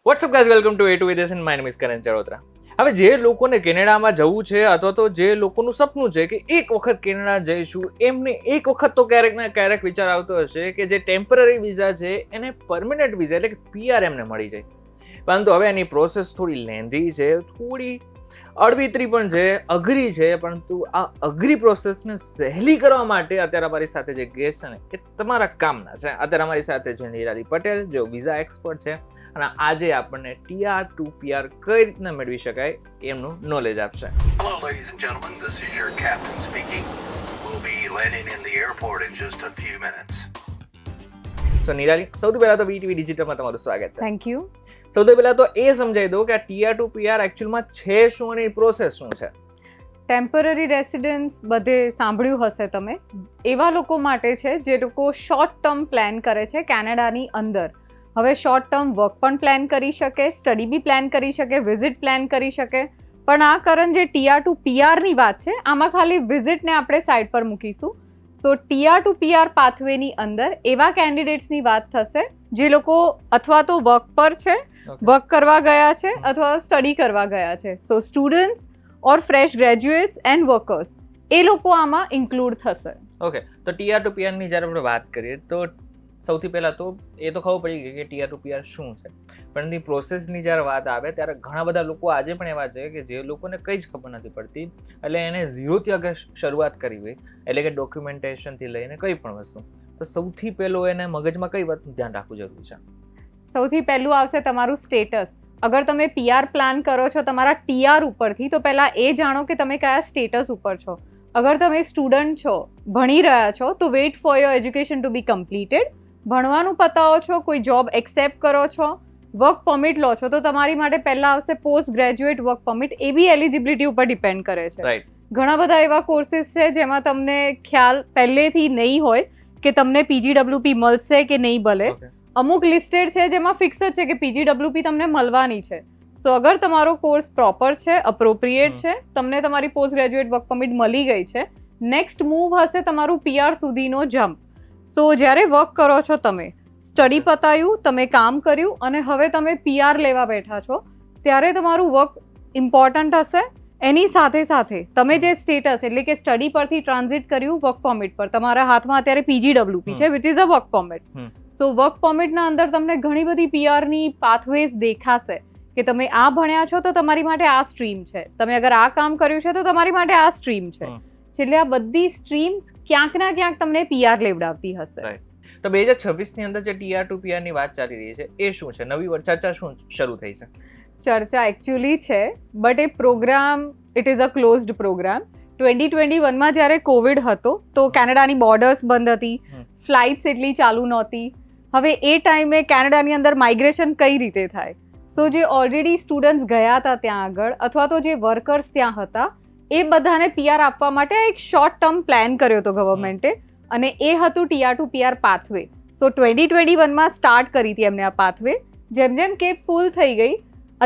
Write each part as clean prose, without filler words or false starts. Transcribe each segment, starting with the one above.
WhatsApp guys, welcome to A to Videsh. My name is Karan Charotara. હવે જે લોકોને કેનેડામાં જવું છે અથવા તો જે લોકોનું સપનું છે કે એક વખત કેનેડા જઈશું, એમને એક વખત તો ક્યારેક ને ક્યારેક વિચાર આવતો હશે કે જે ટેમ્પરરી વિઝા છે એને પરમનન્ટ વિઝા એટલે કે PR એમને મળી જાય. પરંતુ હવે એની પ્રોસેસ થોડી લેન્ધી છે, થોડી અડવિતરી પણ છે, અઘરી છે. પરંતુ આ અઘરી પ્રોસેસને સહેલી કરવા માટે અત્યારે અમારી સાથે જે ગેસ્ટ છે ને એ તમારા કામના છે. અત્યારે અમારી સાથે છે નિરાલી પટેલ, જો વિઝા એક્સપર્ટ છે અને આજે આપણને TR to PR કઈ રીતના મેળવી શકાય એમનું નોલેજ આપશે. Hello, ladies and gentlemen. This is your captain speaking. We'll be landing in the airport in just a few minutes. સો નિરાલી, સૌથી પહેલા તો VTV ડિજિટલમાં તમારું સ્વાગત છે. Thank you. સૌથી પહેલા તો એ સમજાવી દો કે આ TR to PR એકચ્યુઅલમાં છે શું અને પ્રોસેસ શું છે. ટેમ્પરરી રેસિડન્સ બધે સાંભળ્યું હશે તમે. એવા લોકો માટે છે જે લોકો શોર્ટ ટર્મ પ્લાન કરે છે કેનેડાની અંદર. હવે શોર્ટ ટર્મ વર્ક પણ પ્લાન કરી શકે, સ્ટડી બી પ્લાન કરી શકે, વિઝિટ પ્લાન કરી શકે. પણ આ કારણ જે TR to PR ની વાત છે, આમાં ખાલી વિઝિટને આપણે સાઈડ પર મૂકીશું. સો TR to PR પાથવેની અંદર એવા કેન્ડિડેટ્સની વાત થશે જે લોકો અથવા તો વર્ક પર છે, વર્ક કરવા ગયા છે અથવા સ્ટડી કરવા ગયા છે. So students or fresh graduates and workers, એ લોકો આમાં ઇન્ક્લુડ થશે. ઓકે, તો TR to PR ની જ્યારે આપણે વાત કરીએ તો સૌથી પહેલા તો એ તો ખબર પડી ગઈ કે TR to PR શું છે. પણ એની પ્રોસેસની જ્યારે વાત આવે ત્યારે ઘણા બધા લોકો આજે પણ એવા છે કે જે લોકોને કંઈ જ ખબર નથી પડતી, એટલે એને ઝીરોથી અગર શરૂઆત કરવી હોય, એટલે કે ડોક્યુમેન્ટેશનથી લઈને કંઈ પણ વસ્તુ, તો સૌથી પહેલું એને મગજમાં કઈ વાતનું ધ્યાન રાખવું જરૂરી છે? સૌથી પહેલું આવશે તમારું સ્ટેટસ. અગર તમે PR પ્લાન કરો છો તમારા TR ઉપરથી, તો પહેલાં એ જાણો કે તમે કયા સ્ટેટસ ઉપર છો. અગર તમે સ્ટુડન્ટ છો, ભણી રહ્યા છો, તો wait for your education to be completed. ભણવાનું પતાવો છો, કોઈ જોબ એક્સેપ્ટ કરો છો, વર્ક પરમિટ લો છો, તો તમારી માટે પહેલાં આવશે પોસ્ટ ગ્રેજ્યુએટ વર્ક પરમિટ. એ બી એલિજિબિલિટી ઉપર ડિપેન્ડ કરે છે. રાઈટ. ઘણા બધા એવા કોર્સીસ છે જેમાં તમને ખ્યાલ પહેલેથી નહીં હોય કે તમને PGWP મળશે કે નહીં મળે. અમુક લિસ્ટેડ છે જેમાં ફિક્સ જ છે કે PGWP તમને મળવાની છે. સો અગર તમારો કોર્સ પ્રોપર છે, અપ્રોપ્રિએટ છે, તમને તમારી પોસ્ટ ગ્રેજ્યુએટ વર્ક પરમિટ મળી ગઈ છે, નેક્સ્ટ મૂવ હશે તમારું PR સુધીનો જમ્પ. સો જ્યારે વર્ક કરો છો, તમે સ્ટડી પતાવ્યું, તમે કામ કર્યું અને હવે તમે PR લેવા બેઠા છો, ત્યારે તમારું વર્ક ઇમ્પોર્ટન્ટ હશે. એની સાથે સાથે તમે જે સ્ટેટસ એટલે કે સ્ટડી પરથી ટ્રાન્ઝિટ કર્યું વર્ક પરમિટ પર, તમારા હાથમાં અત્યારે PGWP છે which is a work permit. So work પરમિટના અંદર તમને ઘણી બધી PR ની પાથવેઝ દેખાશે કે તમે આ ભણ્યા છો તો તમારી માટે આ સ્ટ્રીમ છે, તમે અગર આ કામ કર્યું છે તો તમારી માટે આ સ્ટ્રીમ છે. એટલે આ બધી સ્ટ્રીમ્સ ક્યાંક ના ક્યાંક તમને PR લેવડાવતી હશે. તો 2026 ની અંદર જે TR to PR ની વાત ચાલી રહી છે એ શું છે? નવી ચર્ચા શું શરૂ થઈ છે? ચર્ચા એકચ્યુઅલી છે, બટ એ programme it is a closed programme. 2021માં જ્યારે કોવિડ હતો તો કેનેડાની બોર્ડર્સ બંધ હતી, ફ્લાઇટ્સ એટલી ચાલુ નહોતી. હવે એ ટાઈમે કેનેડાની અંદર માઇગ્રેશન કઈ રીતે થાય? સો જે ઓલરેડી સ્ટુડન્ટ્સ ગયા હતા ત્યાં આગળ અથવા તો જે વર્કર્સ ત્યાં હતા, એ બધાને PR આપવા માટે એક શોર્ટ ટર્મ પ્લાન કર્યો હતો ગવર્મેન્ટે, અને એ હતું TR to PR pathway. So 2021માં સ્ટાર્ટ કરી હતી એમને આ પાથવે. જેમ જેમ કેપ ફૂલ થઈ ગઈ,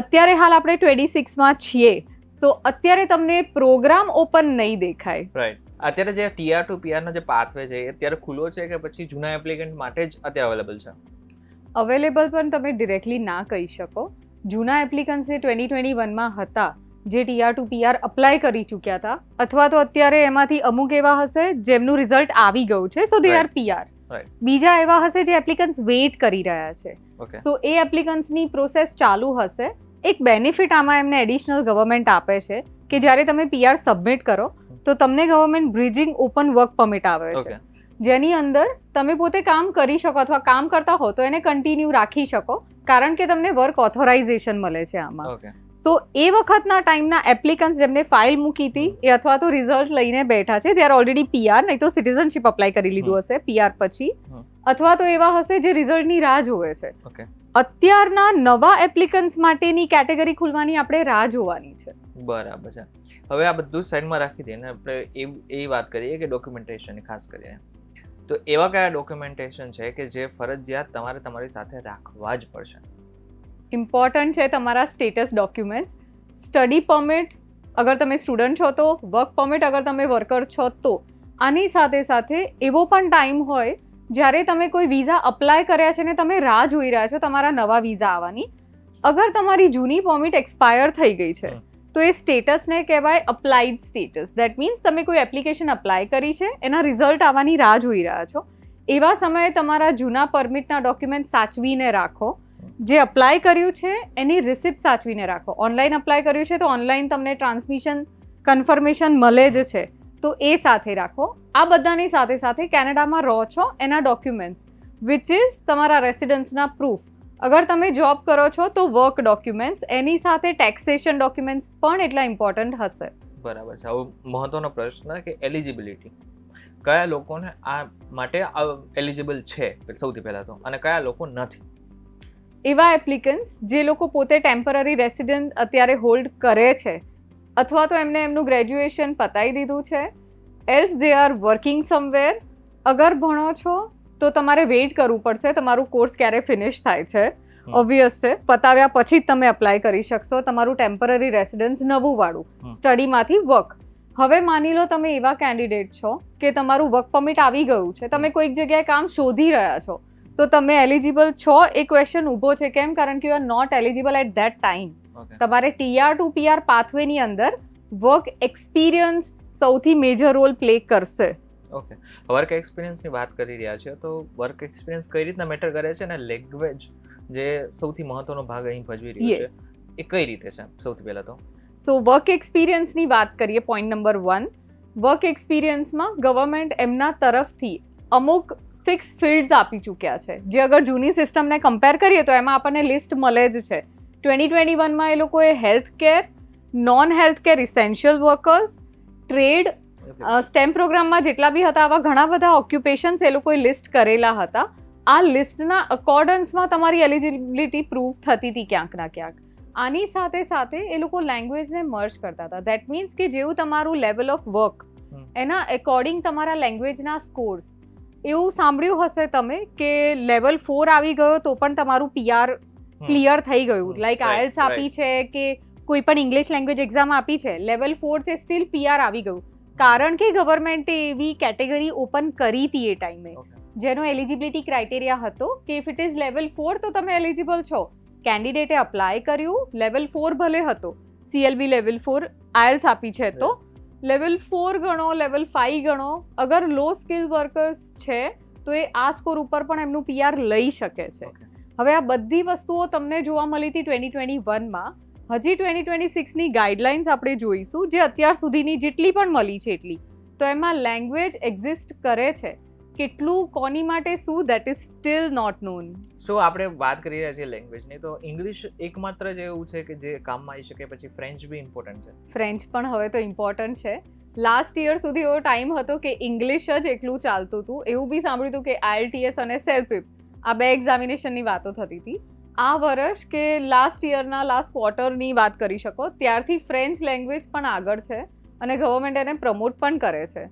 અત્યારે હાલ આપણે 26માં છીએ, સો અત્યારે તમને પ્રોગ્રામ ઓપન નહીં દેખાય. રાઈટ. અત્યારે જે TR to PR નો જે પાથવે છે એ અત્યારે ખુલ્લો છે કે પછી જૂના એપ્લિકન્ટ માટે જ અત્યારે અવેલેબલ છે? અવેલેબલ પણ તમે ડિરેક્ટલી ના કહી શકો. જૂના એપ્લિકન્ટ્સ જે 2021માં હતા, જે TR to PR અપ્લાય કરી ચૂક્યા હતા, અથવા તો અત્યારે એમાંથી અમુક એવા હશે જેમનું રિઝલ્ટ આવી ગયું છે, સો દે આર PR. બીજા એવા હશે જે એપ્લિકન્ટ્સ વેઇટ કરી રહ્યા છે. સો એ એપ્લિકન્ટ્સની પ્રોસેસ ચાલુ હશે. એક બેનિફિટ આમાં એમને એડિશનલ ગવર્મેન્ટ આપે છે કે જ્યારે તમે PR સબમિટ કરો તો તમને government bridging open work permit આવે છે, જેની અંદર તમે પોતે કામ કરી શકો અથવા કામ કરતા હો તો એને કન્ટિન્યુ રાખી શકો, કારણ કે તમને વર્ક ઓથોરાઇઝેશન મળે છે આમાં. સો એ વખતના ટાઈમના એપ્લિકન્ટ્સ જેમને ફાઇલ મૂકી હતી એ અથવા તો રિઝલ્ટ લઈને બેઠા છે, ત્યારે ઓલરેડી PR નહીં તો સિટીઝનશીપ અપ્લાય કરી લીધું હશે PR પછી, અથવા તો એવા હશે જે રિઝલ્ટની રાહ જોવે છે. અત્યારના નવા એપ્લિકન્ટ્સ માટેની કેટેગરી ખુલવાની આપણે રાહ જોવાની છે. બરાબર છે. હવે આ બધું સાઈડમાં રાખી દઈએ ને આપણે એ વાત કરીએ કે ડોક્યુમેન્ટેશનની ખાસ કરીને, તો એવા કયા ડોક્યુમેન્ટેશન છે કે જે ફરજિયાત તમારે તમારી સાથે રાખવા જ પડશે? ઇમ્પોર્ટન્ટ છે તમારા સ્ટેટસ ડોક્યુમેન્ટ્સ. સ્ટડી પરમિટ અગર તમે સ્ટુડન્ટ છો તો, વર્ક પરમિટ અગર તમે વર્કર છો તો. આની સાથે સાથે એવો પણ ટાઈમ હોય જ્યારે તમે કોઈ વિઝા અપ્લાય કર્યા છે ને તમે રાહ જોઈ રહ્યા છો તમારા નવા વિઝા આવવાની, અગર તમારી જૂની પરમિટ એક્સપાયર થઈ ગઈ છે તો એ સ્ટેટસને કહેવાય અપ્લાઇડ સ્ટેટસ. દેટ મીન્સ તમે કોઈ એપ્લિકેશન અપ્લાય કરી છે, એના રિઝલ્ટ આવવાની રાહ જોઈ રહ્યા છો. એવા સમયે તમારા જૂના પરમિટના ડોક્યુમેન્ટ સાચવીને રાખો. જે અપ્લાય કર્યું છે એની રિસિપ્ટ સાચવીને રાખો. ઓનલાઈન અપ્લાય કર્યું છે તો ઓનલાઈન તમને ટ્રાન્સમિશન કન્ફર્મેશન મળે જ છે, તો એ સાથે રાખો. આ બધાની સાથે સાથે કેનેડામાં રહો છો એના ડોક્યુમેન્ટ્સ વિચ ઇઝ તમારા રેસિડન્સના પ્રૂફ. અગર તમે જોબ કરો છો તો વર્ક ડોક્યુમેન્ટ્સ, એની સાથે ટેક્સેશન ડોક્યુમેન્ટ્સ પણ એટલા ઇમ્પોર્ટન્ટ હશે. બરાબર છે. હવે મહત્વનો પ્રશ્ન કે એલિજિબિલિટી, કયા લોકોને આ માટે એલિજિબલ છે સૌથી પહેલા તો, અને કયા લોકો નથી? એવા એપ્લિકન્ટ્સ જે લોકો પોતે ટેમ્પરરી રેસિડન્ટ અત્યારે હોલ્ડ કરે છે, અથવા તો એમને એમનું ગ્રેજ્યુએશન પતાવી દીધું છે, else they are working somewhere. અગર ભણો છો તો તમારે વેઇટ કરવું પડશે તમારું કોર્સ ક્યારે ફિનિશ થાય છે. ઓબ્વિયસ છે, પતાવ્યા પછી જ તમે અપ્લાય કરી શકશો તમારું ટેમ્પરરી રેસિડન્સ નવું વાળું સ્ટડીમાંથી વર્ક. હવે માની લો તમે એવા કેન્ડિડેટ છો કે તમારું વર્ક પરમિટ આવી ગયું છે, તમે કોઈક જગ્યાએ કામ શોધી રહ્યા છો, તો તમે એલિજિબલ છો એ ક્વેશ્ચન ઊભો છે. કેમ? કારણ કે you are not eligible at that time. તમારે TR to PR પાથવેની અંદર વર્ક એક્સપિરિયન્સ સૌથી મેજર રોલ પ્લે કરશે. ઓકે, વર્ક એક્સપિરિયન્સની વાત કરી રહ્યા છે તો વર્ક એક્સપિરિયન્સ કઈ રીતના મેટર કરે છે, અને લેંગ્વેજ જે સૌથી મહત્વનો ભાગ અહીં ભજવી રહ્યો છે એ કઈ રીતે છે સૌથી પહેલા તો? સો વર્ક એક્સપિરિયન્સની વાત કરીએ. પોઈન્ટ નંબર 1, વર્ક એક્સપિરિયન્સમાં ગવર્મેન્ટ એમના તરફથી અમુક ફિક્સ ફિલ્ડ્સ આપી ચૂક્યા છે, જે અગર જૂની સિસ્ટમને કમ્પેર કરીએ તો એમાં આપણને લિસ્ટ મળે જ છે. 2021માં એ લોકોએ health care, non health care essential workers, trade, stem પ્રોગ્રામમાં જેટલા બી હતા આવા ઘણા બધા ઓક્યુપેશન્સ એ લોકોએ લિસ્ટ કરેલા હતા. આ લિસ્ટના અકોર્ડન્સમાં તમારી એલિજિબિલિટી પ્રૂવ થતી હતી ક્યાંક ના ક્યાંક. આની સાથે સાથે એ લોકો લેંગ્વેજને મર્જ કરતા હતા. દેટ મીન્સ કે જેવું તમારું લેવલ ઓફ વર્ક એના એકોર્ડિંગ તમારા લેંગ્વેજના સ્કોર્સ. એવું સાંભળ્યું હશે તમે કે લેવલ 4 આવી ગયો તો પણ તમારું PR ક્લિયર થઈ ગયું. લાઈક IELTS આપી છે કે કોઈ પણ ઇંગ્લિશ લેંગ્વેજ એક્ઝામ આપી છે, લેવલ 4 છે, સ્ટીલ PR આવી ગયું. કારણ કે ગવર્મેન્ટે એવી કેટેગરી ઓપન કરી હતી એ ટાઈમે, જેનો એલિજિબિલિટી ક્રાઇટેરિયા હતો કે ઇફ ઇટ ઇઝ લેવલ 4 તો તમે એલિજિબલ છો. કેન્ડિડેટે અપ્લાય કર્યું, લેવલ 4 ભલે હતો, CLB લેવલ 4 IELTS આપી છે તો લેવલ 4 ગણો, લેવલ 5 ગણો. અગર લો સ્કિલ વર્કર્સ છે તો એ આ સ્કોર ઉપર પણ એમનું PR લઈ શકે છે. હવે આ બધી વસ્તુઓ તમને જોવા મળી હતી 2021માં. હજી 2026ની ગાઈડલાઇન્સ આપણે જોઈશું, જે અત્યાર સુધીની જેટલી પણ મળી છે એટલી. તો એમાં લેંગ્વેજ એક્ઝિસ્ટ કરે છે, કેટલું કોની માટે શું, that is still not known. So આપણે વાત કરી રહ્યા છીએ લેંગ્વેજની, તો ઇંગ્લિશ એકમાત્ર જ એવું છે કે જે કામમાં આવી શકે, પછી ફ્રેન્ચ બી ઇમ્પોર્ટન્ટ છે? ફ્રેન્ચ પણ હવે તો ઇમ્પોર્ટન્ટ છે. લાસ્ટ યર સુધી એવો ટાઈમ હતો કે ઇંગ્લિશ જ એકલું ચાલતું હતું. એવું બી સાંભળ્યું હતું કે IELTS અને સેલ્ફિપ આ બે એક્ઝામિનેશનની વાતો થતી હતી. આ વર્ષ કે લાસ્ટ યરના લાસ્ટ ક્વાર્ટરની વાત કરી શકો, ત્યારથી ફ્રેન્ચ લેંગ્વેજ પણ આગળ છે અને ગવર્મેન્ટ એને પ્રમોટ પણ કરે છે.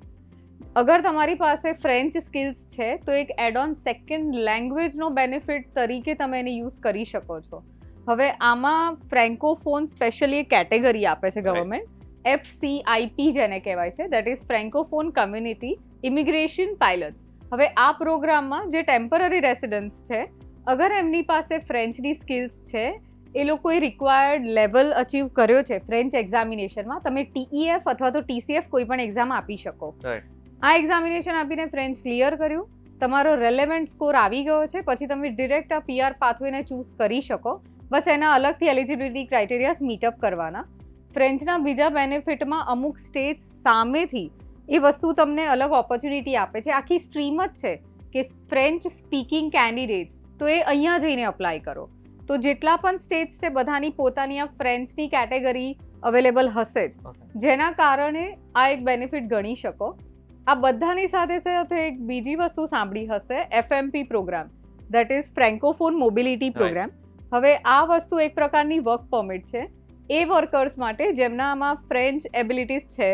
અગર તમારી પાસે ફ્રેન્ચ સ્કિલ્સ છે તો એક એડ ઓન સેકન્ડ લેંગ્વેજનો બેનિફિટ તરીકે તમે એને યુઝ કરી શકો છો. હવે આમાં ફ્રેન્કોફોન સ્પેશિયલી એક કેટેગરી આપે છે ગવર્મેન્ટ, FCIP જેને કહેવાય છે, that is ફ્રેન્કોફોન community immigration pilots. હવે આ પ્રોગ્રામમાં જે ટેમ્પરરી રેસિડન્ટ્સ છે, અગર એમની પાસે ફ્રેન્ચની સ્કિલ્સ છે, એ લોકોએ રિક્વાયર્ડ લેવલ અચીવ કર્યો છે ફ્રેન્ચ એક્ઝામિનેશનમાં, તમે TEF અથવા તો TCF કોઈ પણ એક્ઝામ આપી શકો. આ એક્ઝામિનેશન આપીને ફ્રેન્ચ ક્લિયર કર્યું, તમારો રેલેવન્ટ સ્કોર આવી ગયો છે, પછી તમે ડિરેક્ટ આ PR પાથવેને ચૂઝ કરી શકો. બસ એના અલગથી એલિજિબિલિટી ક્રાઇટેરિયાસ મીટઅપ કરવાના. ફ્રેન્ચના બીજા બેનિફિટમાં અમુક સ્ટેટ્સ સામેથી એ વસ્તુ તમને અલગ ઓપોર્ચ્યુનિટી આપે છે. આખી સ્ટ્રીમ જ છે કે ફ્રેન્ચ સ્પીકિંગ કેન્ડિડેટ્સ તો એ અહીંયા જઈને અપ્લાય કરો. તો જેટલા પણ સ્ટેટ્સ છે બધાની પોતાની આ ફ્રેન્ચની કેટેગરી અવેલેબલ હશે જ, જેના કારણે આ એક બેનિફિટ ગણી શકો. આ બધાની સાથે સાથે એક બીજી વસ્તુ સાંભળી હશે, FMP programme, that is Francophone mobility programme. હવે આ વસ્તુ એક પ્રકારની વર્ક પરમિટ છે એ વર્કર્સ માટે જેમના આમાં ફ્રેન્ચ એબિલિટીઝ છે.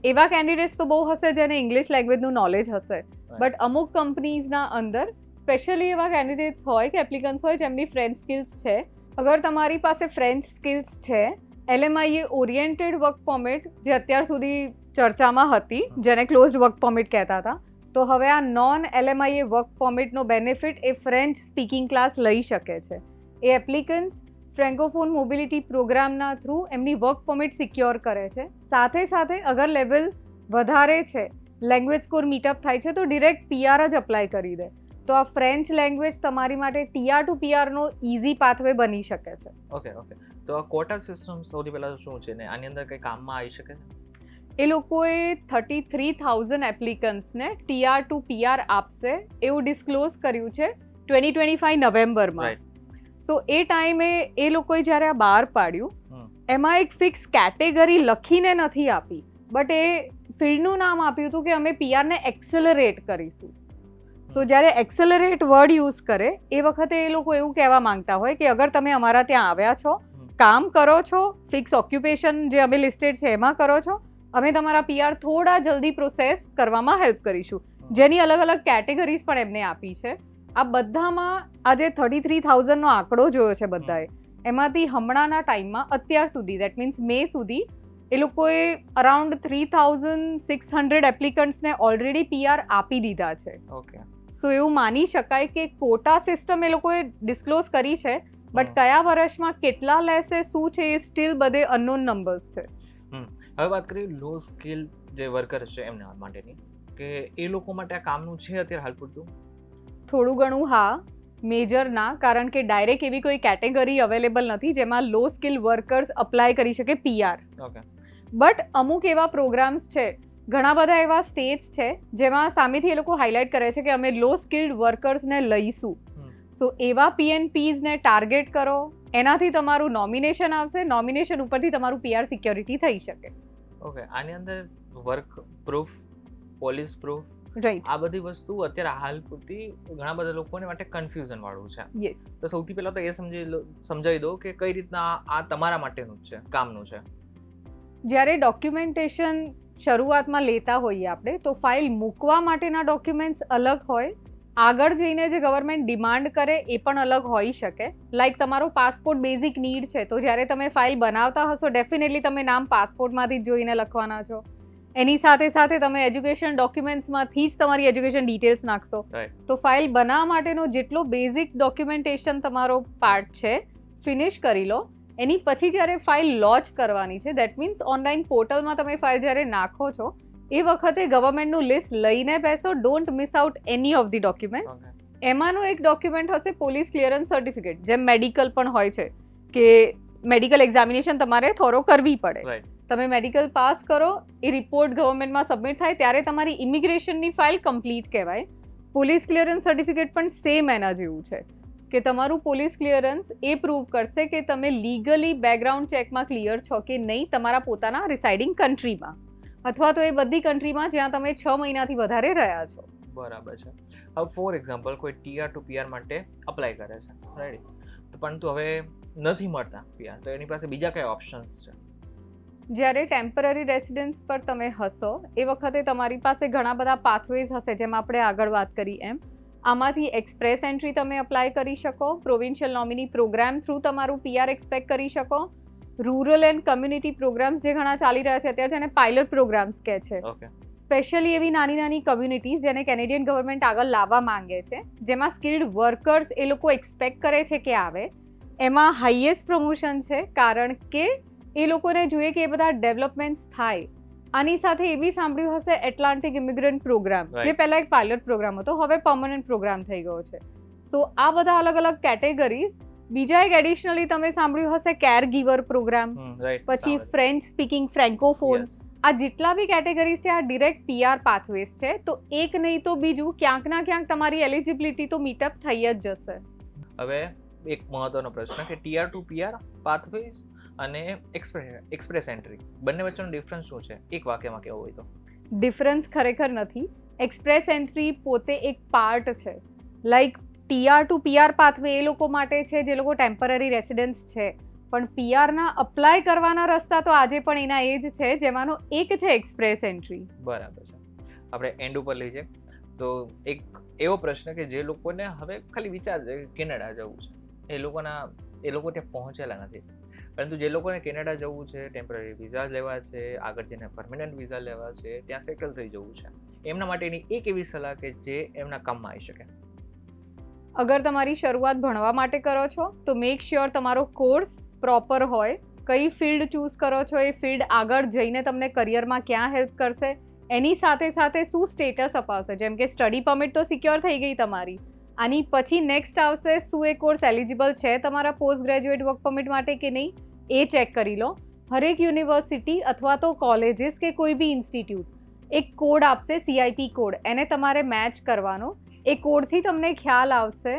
એવા કેન્ડિડેટ્સ તો બહુ હશે જેને ઇંગ્લિશ લેંગ્વેજનું નોલેજ હશે, બટ અમુક કંપનીઝના અંદર સ્પેશિયલી એવા કેન્ડિડેટ્સ હોય કે એપ્લિકન્ટ્સ હોય જેમની ફ્રેન્ચ સ્કિલ્સ છે. અગર તમારી પાસે ફ્રેન્ચ સ્કિલ્સ છે, LMIA ઓરિએન્ટેડ વર્ક પરમિટ જે અત્યાર સુધી ચર્ચામાં હતી, જેને ક્લોઝડ વર્ક પરમિટ કહેતા હતા, તો હવે આ નોન LMIA વર્ક પરમિટનો બેનિફિટ એ ફ્રેન્ચ સ્પીકિંગ ક્લાસ લઈ શકે છે. એ એપ્લિકન્ટ્સ ફ્રેન્કોફોન મોબિલિટી પ્રોગ્રામના થ્રુ એમની વર્ક પરમિટ સિક્યોર કરે છે. સાથે સાથે અગર લેવલ વધારે છે, લેંગ્વેજ સ્કોર મીટઅપ થાય છે, તો ડિરેક્ટ PR જ અપ્લાય કરી દે. તો આ ફ્રેન્ચ લેંગ્વેજ તમારી માટે TR to PR નો ઇઝી પાથવે બની શકે છે. ઓકે તો આ કોટા સિસ્ટમ સૌથી પહેલા શું છે ને આની અંદર કઈ કામમાં આવી શકે છે? એ લોકોએ 33,000 એપ્લિકન્ટ્સને TR to PR આપશે એવું ડિસ્ક્લોઝ કર્યું છે 2025 નવેમ્બરમાં. સો એ ટાઈમે એ લોકોએ જ્યારે આ બહાર પાડ્યું એમાં એક ફિક્સ કેટેગરી લખીને નથી આપી, બટ એ ફિલ્ડનું નામ આપ્યું હતું કે અમે PR ને એક્સેલરેટ કરીશું. સો જ્યારે એક્સેલરેટ વર્ડ યુઝ કરે એ વખતે એ લોકો એવું કહેવા માંગતા હોય કે અગર તમે અમારા ત્યાં આવ્યા છો, કામ કરો છો, ફિક્સ ઓક્યુપેશન જે અમે લિસ્ટેડ છે એમાં કરો છો, અમે તમારા PR થોડા જલ્દી પ્રોસેસ કરવામાં હેલ્પ કરીશું, જેની અલગ અલગ કેટેગરીઝ પણ એમને આપી છે. આ બધામાં આજે 33,000 નો આંકડો જોયો છે બધાએ, એમાંથી હમણાંના ટાઈમમાં અત્યાર સુધી દેટ મીન્સ મે સુધી એ લોકોએ અરાઉન્ડ 3,600 એપ્લિકન્ટ્સને ઓલરેડી PR આપી દીધા છે. ઓકે, સો એવું માની શકાય કે કોટા સિસ્ટમ એ લોકોએ ડિસ્ક્લોઝ કરી છે, બટ કયા વર્ષમાં કેટલા લેશે શું છે એ સ્ટીલ બધે અનનોન નંબર્સ છે. હવે વાત કરીએ લો સ્કિલ જે વર્કર છે એમના માટેની, કે એ લોકો માટે આ કામનું છે અત્યારે હાલ પૂરતું? થોડું ઘણું હા, મેજર ના, કારણ કે ડાયરેક્ટ એવી કોઈ કેટેગરી અવેલેબલ નથી જેમાં લો સ્કિલ વર્કર્સ અપ્લાય કરી શકે PR. ઓકે, બટ અમુક એવા પ્રોગ્રામ્સ છે, ઘણા બધા એવા સ્ટેટ્સ છે જેમાં સામેથી એ લોકો હાઇલાઇટ કરે છે કે અમે લો સ્કિલ્ડ વર્કર્સને લઈશું. સો એવા PNPsને ટાર્ગેટ કરો, એનાથી તમારું નોમિનેશન આવશે, નોમિનેશન ઉપરથી તમારું PR સિક્યોરિટી થઈ શકે. ઓકે, આની અંદર work proof, police proof, right, આ બધી વસ્તુ અત્યારે હાલ પૂરતી ઘણા બધા લોકોને માટે કન્ફ્યુઝન વાળું છે. યસ. તો સૌથી પહેલા તો એ સમજાવી દો કે કઈ રીતના આ તમારા માટેનું જ છે, કામનું છે. જ્યારે ડોક્યુમેન્ટેશન શરૂઆતમાં લેતા હોઈએ આપણે, તો ફાઇલ મૂકવા માટેના ડોક્યુમેન્ટ્સ અલગ હોય, આગળ જઈને જે ગવર્મેન્ટ ડિમાન્ડ કરે એ પણ અલગ હોઈ શકે. લાઈક તમારો પાસપોર્ટ બેઝિક નીડ છે, તો જ્યારે તમે ફાઇલ બનાવતા હશો ડેફિનેટલી તમે નામ પાસપોર્ટમાંથી જ જોઈને લખવાના છો. એની સાથે સાથે તમે એજ્યુકેશન ડોક્યુમેન્ટ્સમાંથી જ તમારી એજ્યુકેશન ડિટેલ્સ નાખશો. તો ફાઇલ બનાવવા માટેનો જેટલો બેઝિક ડોક્યુમેન્ટેશન તમારો પાર્ટ છે ફિનિશ કરી લો. એની પછી જ્યારે ફાઇલ લોન્ચ કરવાની છે, દેટ મીન્સ ઓનલાઈન પોર્ટલમાં તમે ફાઇલ જ્યારે નાખો છો એ વખતે ગવર્મેન્ટનું લિસ્ટ લઈને બેસો. Don't miss out any of the document. એમાંનું એક ડોક્યુમેન્ટ હશે પોલીસ ક્લિયરન્સ સર્ટિફિકેટ, જેમ મેડિકલ પણ હોય છે કે મેડિકલ એક્ઝામિનેશન તમારે થોરો કરવી પડે. તમે મેડિકલ પાસ કરો, એ રિપોર્ટ ગવર્મેન્ટમાં સબમિટ થાય ત્યારે તમારી ઇમિગ્રેશનની ફાઇલ કમ્પ્લીટ કહેવાય. પોલીસ ક્લિયરન્સ સર્ટિફિકેટ પણ સેમ એના જેવું છે કે તમારું પોલીસ ક્લિયરન્સ એ પ્રૂવ કરશે કે તમે લીગલી બેકગ્રાઉન્ડ ચેકમાં ક્લિયર છો કે નહીં તમારા પોતાના રિસાઇડિંગ કન્ટ્રીમાં, અથવા તો એ બધી કન્ટ્રીમાં જ્યાં તમે 6 મહિનાથી વધારે રહ્યા છો. બરાબર છે. હવે ફોર એક્ઝામ્પલ કોઈ TR to PR માટે અપ્લાય કરે છે, રાઈટ, પરંતુ હવે નથી મળતા PR, તો એની પાસે બીજા કયા ઓપ્શન્સ છે? જ્યારે ટેમ્પરરી રેસિડન્સ પર તમે હશો એ વખતે તમારી પાસે ઘણા બધા પાથવેઝ હશે, જેમ આપણે આગળ વાત કરી એમ. આમાંથી એક્સપ્રેસ એન્ટ્રી તમે અપ્લાય કરી શકો, પ્રોવિન્શિયલ નોમિની પ્રોગ્રામ થ્રુ તમારું PR એક્સપેક્ટ કરી શકો, રૂરલ એન્ડ કમ્યુનિટી પ્રોગ્રામ્સ જે ઘણા ચાલી રહ્યા છે અત્યારે જેને પાયલટ પ્રોગ્રામ્સ કહે છે. સ્પેશિયલી એવી નાની નાની કમ્યુનિટીઝ જેને કેનેડિયન ગવર્મેન્ટ આગળ લાવવા માંગે છે, જેમાં સ્કિલ્ડ વર્કર્સ એ લોકો એક્સપેક્ટ કરે છે કે આવે. એમાં હાઈએસ્ટ પ્રમોશન છે, કારણ કે એ લોકોને જોઈએ કે એ બધા ડેવલપમેન્ટ્સ થાય. આની સાથે એ બી સાંભળ્યું હશે એટલાન્ટિક ઇમિગ્રન્ટ પ્રોગ્રામ, જે પહેલા એક પાયલટ પ્રોગ્રામ હતો, હવે પરમનન્ટ પ્રોગ્રામ થઈ ગયો છે. તો આ બધા અલગ અલગ કેટેગરીઝ. બીજા એક એડિશનલી તમે સાંભળ્યું હશે કેર ગીવર પ્રોગ્રામ, પછી ફ્રેન્ચ સ્પીકિંગ ફ્રેન્કોફોન. આ જેટલા બી કેટેગરીઝ છે આ ડિરેક્ટ PR પાથવેઝ છે. તો એક નહીં તો બીજું ક્યાંક ના ક્યાંક તમારી એલિજિબિલિટી તો મીટઅપ થઈ જ જશે. હવે એક મહત્વનો પ્રશ્ન કે TR to PR પાથવેઝ અને એક્સપ્રેસ એન્ટ્રી બંને વચ્ચેનો ડિફરન્સ શું છે? એક વાક્યમાં કહેવું હોય તો. ડિફરન્સ ખરેખર નથી. એક્સપ્રેસ એન્ટ્રી પોતે એક પાર્ટ છે. Like TR to PR pathway એ લોકો માટે છે જે લોકો ટેમ્પરરી રેસિડન્સ છે, પણ PR ના અપ્લાય કરવાના રસ્તા તો આજે પણ એના એ જ છે, જેમાંનો એક છે એક્સપ્રેસ એન્ટ્રી. બરાબર છે. આપણે એન્ડ ઉપર લઈ જઈએ તો એક એવો પ્રશ્ન કે જે લોકોને હવે ખાલી વિચાર છે કે કેનેડા જવું છે, એ લોકો ત્યાં પહોંચેલા નથી, પરંતુ જે લોકોને કેનેડા જવું છે, ટેમ્પરરી વિઝા લેવા છે, આગળ જઈને પરમેનન્ટ વિઝા લેવા છે, ત્યાં સેટલ થઈ જવું છે, એમના માટેની એક એવી સલાહ કે જે એમના કામમાં આવી શકે. અગર તમારી શરૂઆત ભણવા માટે કરો છો તો મેક શ્યોર તમારો કોર્સ પ્રોપર હોય. કઈ ફિલ્ડ ચૂઝ કરો છો એ ફિલ્ડ આગળ જઈને તમને કરિયરમાં ક્યાં હેલ્પ કરશે, એની સાથે સાથે શું સ્ટેટસ અપાવશે. જેમ કે સ્ટડી પરમિટ તો સિક્યોર થઈ ગઈ તમારી, આની પછી નેક્સ્ટ આવશે શું એ કોર્સ એલિજિબલ છે તમારા પોસ્ટ ગ્રેજ્યુએટ વર્ક પરમિટ માટે કે નહીં, એ ચેક કરી લો. હરેક યુનિવર્સિટી અથવા તો કોલેજીસ કે કોઈ બી ઇન્સ્ટિટ્યૂટ એક કોડ આપશે, CIP કોડ, એને તમારે મેચ કરવાનો. એ કોડથી તમને ખ્યાલ આવશે,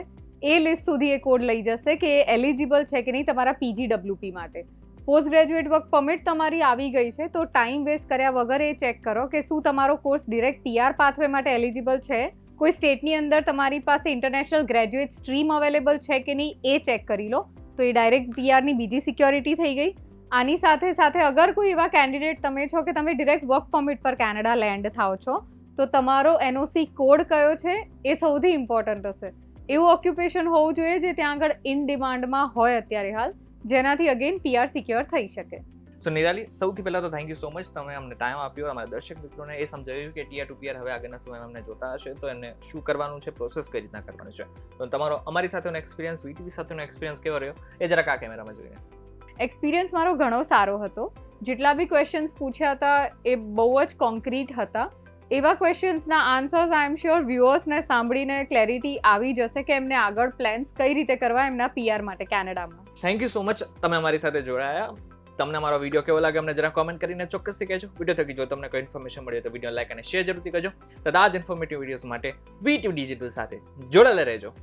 એ લિસ્ટ સુધી એ કોડ લઈ જશે કે એ એલિજિબલ છે કે નહીં તમારા PGWP માટે. પોસ્ટ ગ્રેજ્યુએટ વર્ક પરમિટ તમારી આવી ગઈ છે તો ટાઈમ વેસ્ટ કર્યા વગર એ ચેક કરો કે શું તમારો કોર્સ ડિરેક્ટ PR પાથવે માટે એલિજિબલ છે, કોઈ સ્ટેટની અંદર તમારી પાસે ઇન્ટરનેશનલ ગ્રેજ્યુએટ સ્ટ્રીમ અવેલેબલ છે કે નહીં, એ ચેક કરી લો. તો એ ડાયરેક્ટ PRની બીજી સિક્યોરિટી થઈ ગઈ. આની સાથે સાથે અગર કોઈ એવા કેન્ડિડેટ તમે છો કે તમે ડિરેક્ટ વર્ક પરમિટ પર કેનેડા લેન્ડ થાઓ છો તો તમારો NOC કોડ કયો છે એ સૌથી ઇમ્પોર્ટન્ટ હશે. એવું ઓક્યુપેશન હોવું જોઈએ જે ત્યાં આગળ ઇન ડિમાન્ડમાં હોય અત્યારે હાલ, જેનાથી અગેન PR સિક્યોર થઈ શકે. સો નિરાલી, સૌથી પહેલાં તો થેન્ક યુ સો મચ, તમે અમને ટાઈમ આપ્યો, અમારા દર્શક મિત્રોને એ સમજાવ્યું કે Tier 2 PR હવે આગળના સમયમાં અમને જોતા હશે તો એને શું કરવાનું છે, પ્રોસેસ કઈ રીતના કરવાનું છે. તો તમારો અમારી સાથેનો એક્સપિરિયન્સ, VTV સાથેનો એક્સપિરિયન્સ કેવો રહ્યો એ જરાક આ કેમેરામાં જોઈએ. એક્સપિરિયન્સ મારો ઘણો સારો હતો. જેટલા બી ક્વેશ્ચન્સ પૂછ્યા હતા એ બહુ જ કોન્ક્રીટ હતા. એવા ક્વેશ્ચન્સના આન્સર્સ આઈ એમ શ્યોર વ્યુઅર્સને સાંભળીને ક્લેરિટી આવી જશે કે એમને આગળ પ્લાન્સ કઈ રીતે કરવા એમના PR માટે કેનેડામાં. થેન્ક યુ સો મચ, તમે અમારી સાથે જોડાયા. તમને અમારો વિડીયો કેવો લાગે અમને જરા કોમેન્ટ કરીને ચોક્કસથી કહેજો. વિડીયો થકી જો તમને કોઈ ઇન્ફોર્મેશન મળે તો વિડીયો લાઈક અને શેર જરૂરથી કરજો. તથા આ જ ઇન્ફોર્મેટિવ વિડીયોઝ માટે VTV ડિજિટલ સાથે જોડાયેલા રહેજો.